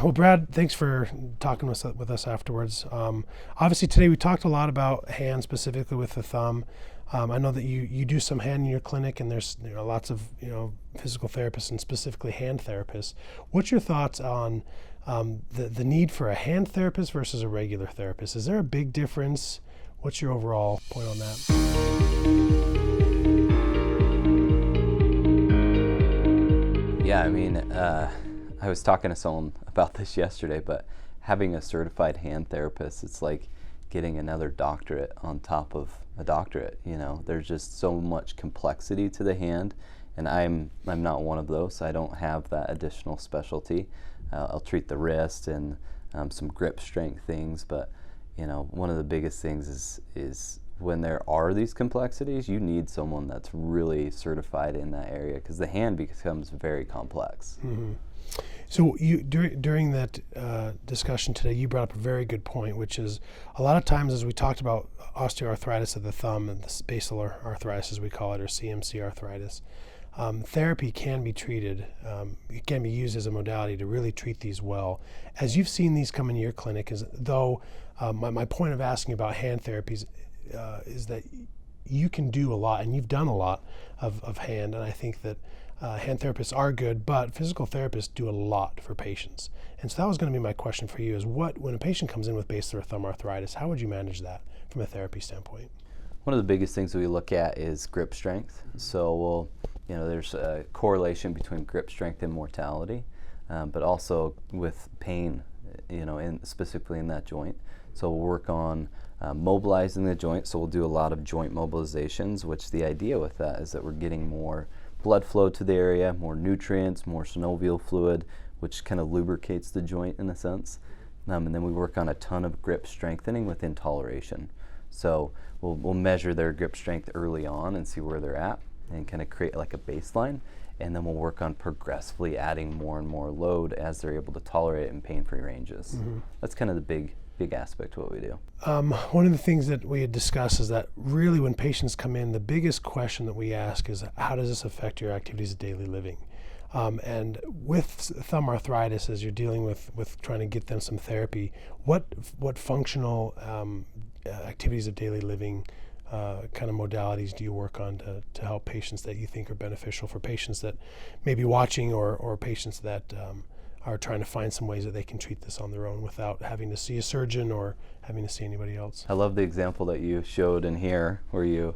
Well, Brad, thanks for talking with us afterwards. Obviously, today we talked a lot about hand, specifically with the thumb. I know that you do some hand in your clinic, and there's lots of physical therapists and specifically hand therapists. What's your thoughts on the need for a hand therapist versus a regular therapist? Is there a big difference? What's your overall point on that? Yeah, I mean, I was talking to someone about this yesterday, but having a certified hand therapist, it's like getting another doctorate on top of a doctorate. There's just so much complexity to the hand, and I'm not one of those. I don't have that additional specialty. I'll treat the wrist and some grip strength things, but one of the biggest things is when there are these complexities, you need someone that's really certified in that area, because the hand becomes very complex. Mm-hmm. So during that discussion today, you brought up a very good point, which is a lot of times, as we talked about osteoarthritis of the thumb and this basal arthritis, as we call it, or CMC arthritis, therapy can be treated. It can be used as a modality to really treat these well. As you've seen these come into your clinic, my point of asking about hand therapies is that you can do a lot, and you've done a lot of hand, and I think that hand therapists are good, but physical therapists do a lot for patients. And so that was going to be my question for you, is when a patient comes in with basilar thumb arthritis, how would you manage that from a therapy standpoint? One of the biggest things that we look at is grip strength. So there's a correlation between grip strength and mortality, but also with pain, specifically in that joint. So we'll work on mobilizing the joint. So we'll do a lot of joint mobilizations, which the idea with that is that we're getting more blood flow to the area, more nutrients, more synovial fluid, which kind of lubricates the joint in a sense. And then we work on a ton of grip strengthening within toleration. So we'll measure their grip strength early on and see where they're at and kind of create like a baseline. And then we'll work on progressively adding more and more load as they're able to tolerate it in pain-free ranges. Mm-hmm. That's kind of the big aspect of what we do. One of the things that we had discussed is that really when patients come in, the biggest question that we ask is, how does this affect your activities of daily living? And with thumb arthritis, as you're dealing with trying to get them some therapy, what functional activities of daily living kind of modalities do you work on to help patients that you think are beneficial for patients that may be watching or patients that are trying to find some ways that they can treat this on their own without having to see a surgeon or having to see anybody else? I love the example that you showed in here where you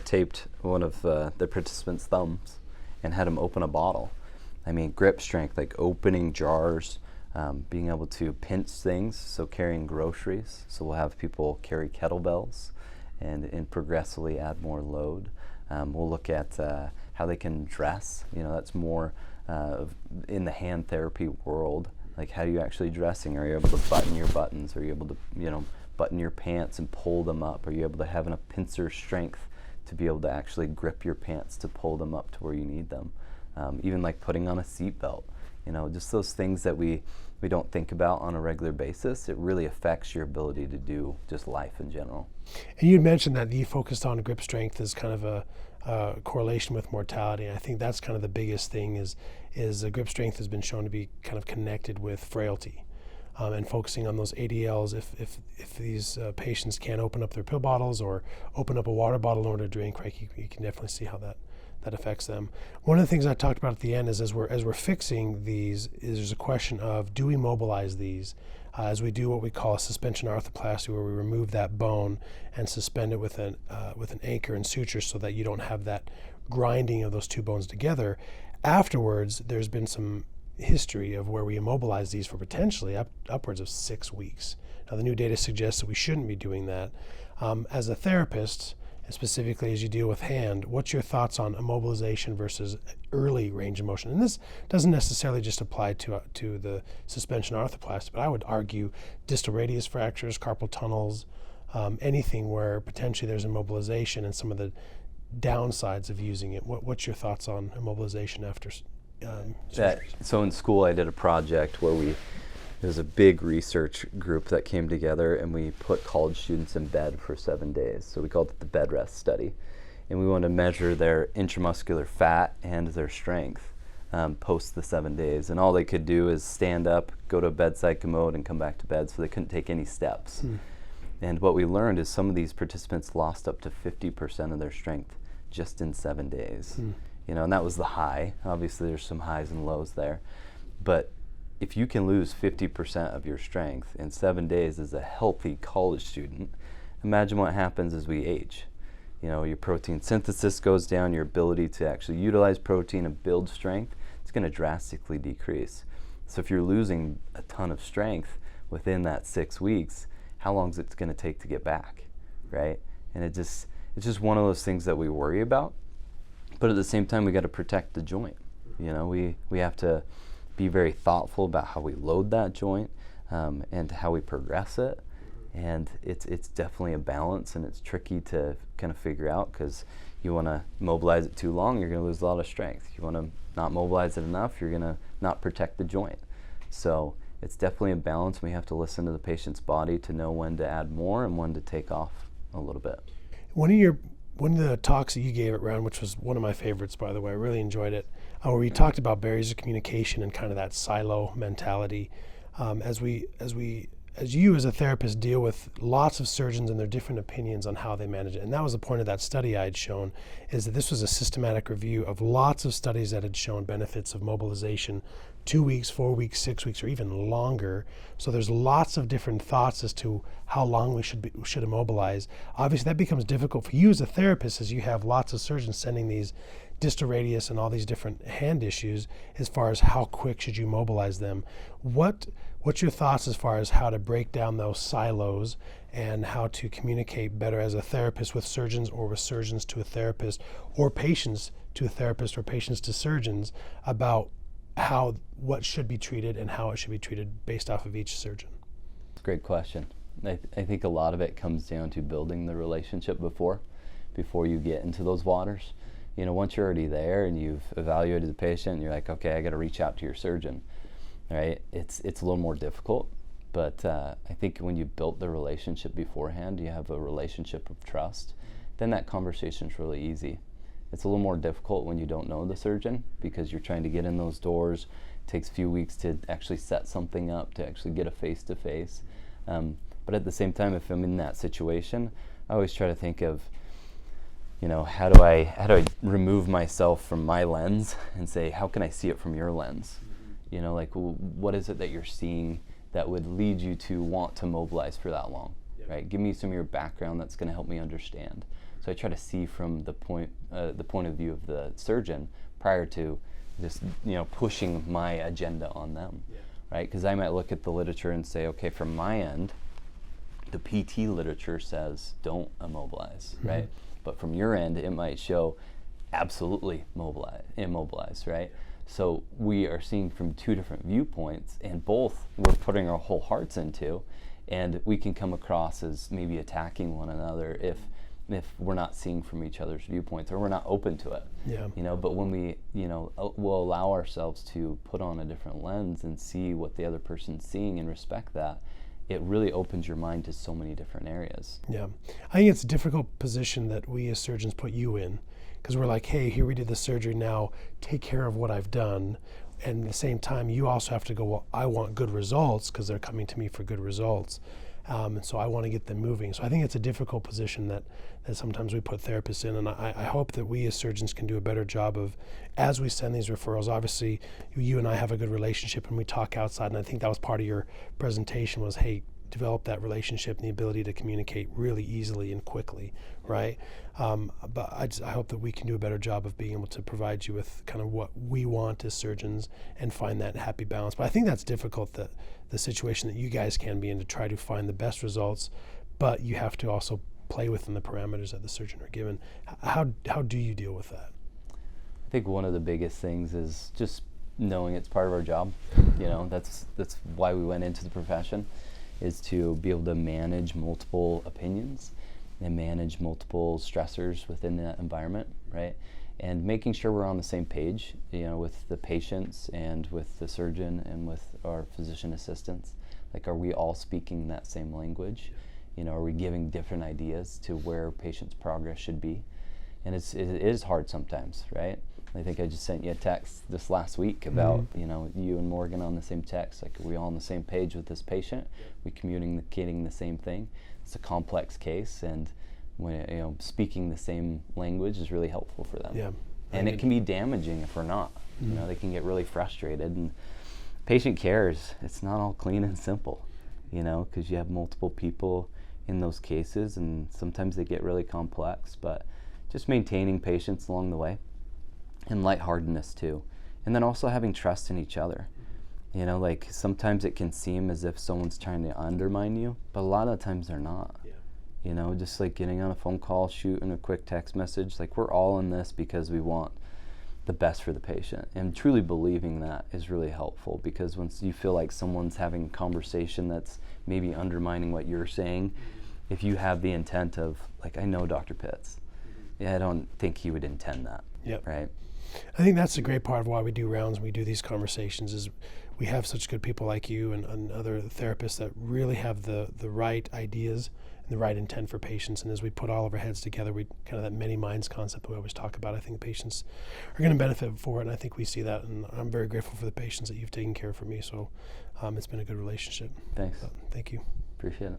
taped one of the participants' thumbs and had him open a bottle. I mean, grip strength, like opening jars, being able to pinch things, so carrying groceries. So we'll have people carry kettlebells and progressively add more load. We'll look at how they can dress. That's more in the hand therapy world. Like, how are you actually dressing? Are you able to button your buttons? Are you able to button your pants and pull them up? Are you able to have enough pincer strength to be able to actually grip your pants to pull them up to where you need them? Even like putting on a seatbelt. Just those things that we don't think about on a regular basis. It really affects your ability to do just life in general. And you mentioned that you focused on grip strength as kind of a correlation with mortality. And I think that's kind of the biggest thing is grip strength has been shown to be kind of connected with frailty. And focusing on those ADLs, if these patients can't open up their pill bottles or open up a water bottle in order to drink, right, you can definitely see how that affects them. One of the things I talked about at the end is as we're fixing these, is there's a question of, do we mobilize these as we do what we call a suspension arthroplasty, where we remove that bone and suspend it with an anchor and suture so that you don't have that grinding of those two bones together. Afterwards, there's been some history of where we immobilize these for potentially upwards of 6 weeks. Now, the new data suggests that we shouldn't be doing that. As a therapist, and specifically as you deal with hand, what's your thoughts on immobilization versus early range of motion? And this doesn't necessarily just apply to the suspension arthroplasty, but I would argue distal radius fractures, carpal tunnels, anything where potentially there's immobilization and some of the downsides of using it. What's your thoughts on immobilization after surgery? So in school I did a project where there was a big research group that came together, and we put college students in bed for 7 days. So we called it the bed rest study. And we wanted to measure their intramuscular fat and their strength post the 7 days, and all they could do is stand up, go to a bedside commode, and come back to bed, so they couldn't take any steps. And what we learned is some of these participants lost up to 50% of their strength just in 7 days. You know, and that was the high. Obviously, there's some highs and lows there, but if you can lose 50% of your strength in 7 days as a healthy college student, imagine what happens as we age. You know, your protein synthesis goes down, your ability to actually utilize protein and build strength, it's going to drastically decrease. So if you're losing a ton of strength within that 6 weeks, how long is it going to take to get back, right? And it's just one of those things that we worry about, but at the same time we got to protect the joint. You know, we have to be very thoughtful about how we load that joint and how we progress it. And it's definitely a balance, and it's tricky to kind of figure out, because you want to mobilize it too long, you're going to lose a lot of strength. You want to not mobilize it enough, you're going to not protect the joint. So it's definitely a balance. We have to listen to the patient's body to know when to add more and when to take off a little bit. One of the talks that you gave at Round, which was one of my favorites, by the way, I really enjoyed it, where you talked about barriers of communication and kind of that silo mentality. As you as a therapist deal with lots of surgeons and their different opinions on how they manage it. And that was the point of that study I had shown, is that this was a systematic review of lots of studies that had shown benefits of mobilization 2 weeks, 4 weeks, 6 weeks, or even longer. So there's lots of different thoughts as to how long we should immobilize. Obviously that becomes difficult for you as a therapist, as you have lots of surgeons sending these distal radius and all these different hand issues as far as how quick should you mobilize them. What's your thoughts as far as how to break down those silos and how to communicate better as a therapist with surgeons, or with surgeons to a therapist, or patients to a therapist, or patients to surgeons, about what should be treated and how it should be treated based off of each surgeon? Great question. I think a lot of it comes down to building the relationship before you get into those waters. You know, once you're already there and you've evaluated the patient, you're like, okay, I got to reach out to your surgeon, right? It's a little more difficult, but I think when you've built the relationship beforehand, you have a relationship of trust, then that conversation's really easy. It's a little more difficult when you don't know the surgeon, because you're trying to get in those doors. It takes a few weeks to actually set something up, to actually get a face-to-face. But at the same time, if I'm in that situation, I always try to think of, you know, how do I remove myself from my lens and say, how can I see it from your lens? You know, like, what is it that you're seeing that would lead you to want to mobilize for that long, right? Give me some of your background that's going to help me understand. So I try to see from the point of view of the surgeon prior to just, you know, pushing my agenda on them, right? Because I might look at the literature and say, okay, from my end, the PT literature says don't immobilize, right? But from your end, it might show absolutely immobilize, right? So we are seeing from two different viewpoints, and both we're putting our whole hearts into, and we can come across as maybe attacking one another if we're not seeing from each other's viewpoints, or we're not open to it. You know, but when we, you know, we'll allow ourselves to put on a different lens and see what the other person's seeing and respect that, it really opens your mind to so many different areas. Yeah, I think it's a difficult position that we as surgeons put you in, because we're like, hey, here we did the surgery, now take care of what I've done. And at the same time, you also have to go, well, I want good results, because they're coming to me for good results. And so I want to get them moving. So I think it's a difficult position that sometimes we put therapists in. And I hope that we as surgeons can do a better job of, as we send these referrals, obviously you and I have a good relationship and we talk outside. And I think that was part of your presentation was, hey, develop that relationship and the ability to communicate really easily and quickly, right? But I hope that we can do a better job of being able to provide you with kind of what we want as surgeons and find that happy balance. But I think that's difficult, the situation that you guys can be in, to try to find the best results, but you have to also play within the parameters that the surgeon are given. How do you deal with that? I think one of the biggest things is just knowing it's part of our job. You know, that's why we went into the profession, is to be able to manage multiple opinions and manage multiple stressors within that environment, right? And making sure we're on the same page, you know, with the patients and with the surgeon and with our physician assistants. Like, are we all speaking that same language? You know, are we giving different ideas to where patients' progress should be? And it is hard sometimes, right? I think I just sent you a text this last week about, you know, you and Morgan on the same text. Like, are we all on the same page with this patient? We communicating the same thing? It's a complex case, and when you know, speaking the same language is really helpful for them. Yeah. And it can be damaging if we're not. You know, they can get really frustrated, and patient cares. It's not all clean and simple, you know, because you have multiple people in those cases, and sometimes they get really complex, but just maintaining patience along the way, and lightheartedness too. And then also having trust in each other. You know, like sometimes it can seem as if someone's trying to undermine you, but a lot of times they're not. Yeah. You know, just like getting on a phone call, shooting a quick text message, like we're all in this because we want the best for the patient. And truly believing that is really helpful, because once you feel like someone's having a conversation that's maybe undermining what you're saying, if you have the intent of, like, I know Dr. Pitts, yeah, I don't think he would intend that. Yep. Right? I think that's a great part of why we do rounds and we do these conversations, is we have such good people like you and other therapists that really have the right ideas and the right intent for patients. And as we put all of our heads together, we kind of that many minds concept that we always talk about, I think patients are going to benefit for it. And I think we see that. And I'm very grateful for the patients that you've taken care of for me. So it's been a good relationship. Thanks. Thank you. Appreciate it.